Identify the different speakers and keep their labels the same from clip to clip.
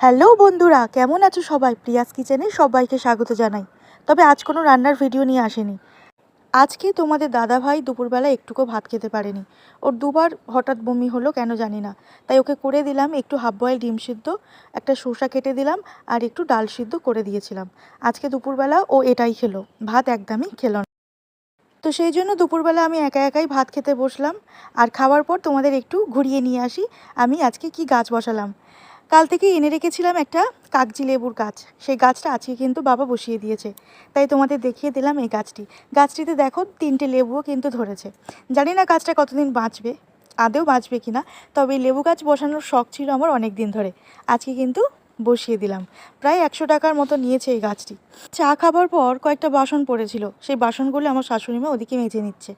Speaker 1: Hello বন্ধুরা, কেমন আছো সবাই? প্রিয়াস কিচেনে সবাইকে স্বাগত জানাই। তবে আজ কোনো রান্নার ভিডিও নিয়ে আসেনি। আজকে তোমাদের দাদাভাই দুপুরবেলা একটুকু ভাত খেতে পারেনি। ওর দুবার হঠাৎ বমি হলো, কেন জানি না। তাই ওকে করে দিলাম একটু হাফ বয়েল ডিম সিদ্ধ, একটা শসা কেটে দিলাম আর একটু ডাল সিদ্ধ করে দিয়েছিলাম। আজকে দুপুরবেলা ও এটাই খেলো, ভাত একদমই খেলো না। তো সেই জন্য দুপুরবেলা আমি একা একাই ভাত খেতে বসলাম। আর খাওয়ার পর তোমাদের একটু ঘুরিয়ে নিয়ে আসি আমি আজকে কি গাছ বসালাম। কাল থেকে এনে রেখেছিলাম একটা কাগজি লেবুর গাছ। সেই গাছটা আজকে কিন্তু বাবা বসিয়ে দিয়েছে। তাই তোমাদের দেখিয়ে দিলাম এই গাছটি। গাছটিতে দেখো 3টে লেবুও কিন্তু ধরেছে। জানি না গাছটা কতদিন বাঁচবে, আদৌ বাঁচবে কি না। তবে এই লেবু গাছ বসানোর শখ ছিল আমার অনেক দিন ধরে। আজকে কিন্তু বসিয়ে দিলাম। প্রায় 100 টাকার মতো নিয়েছে এই গাছটি। চা খাবার পর কয়েকটা বাসন পড়েছিল, সেই বাসনগুলো আমার শাশুড়িমা ওদিকে মেজে নিচ্ছে।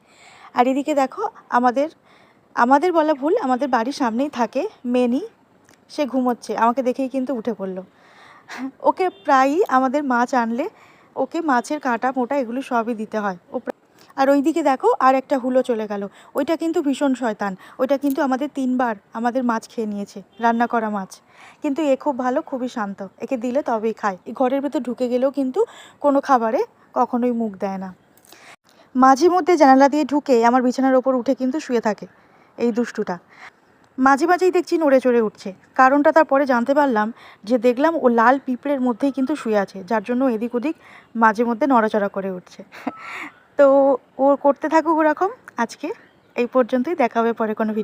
Speaker 1: আর এদিকে দেখো আমাদের আমাদের বলা ভুল, আমাদের বাড়ির সামনেই থাকে মেনি, সে ঘুমোচ্ছে। আমাকে দেখেই কিন্তু উঠে পড়লো। ওকে প্রায়ই আমাদের মাছ আনলে ওকে মাছের কাঁটা মোটা এগুলো সবই দিতে হয়। আর ওইদিকে দেখো আর একটা হুলো চলে গেল। ওইটা কিন্তু ভীষণ শয়তান। ওইটা কিন্তু আমাদের 3বার আমাদের মাছ খেয়ে নিয়েছে, রান্না করা মাছ। কিন্তু এ খুব ভালো, খুবই শান্ত। একে দিলে তবেই খায়। এই ঘরের ভেতর ঢুকে গেলেও কিন্তু কোনো খাবারে কখনোই মুখ দেয় না। মাঝে মধ্যে জানালা দিয়ে ঢুকে আমার বিছানার ওপর উঠে কিন্তু শুয়ে থাকে এই দুষ্টুটা। মাঝে মাঝেই দেখছি নড়ে চড়ে উঠছে। কারণটা তারপরে জানতে পারলাম যে দেখলাম ও লাল পিঁপড়ের মধ্যেই কিন্তু শুয়ে আছে, যার জন্য এদিক ওদিক মাঝে মধ্যে নড়াচড়া করে উঠছে। তো ও করতে থাকুক ওরকম। আজকে এই পর্যন্তই, দেখা হবে পরে কোনো ভিডিও।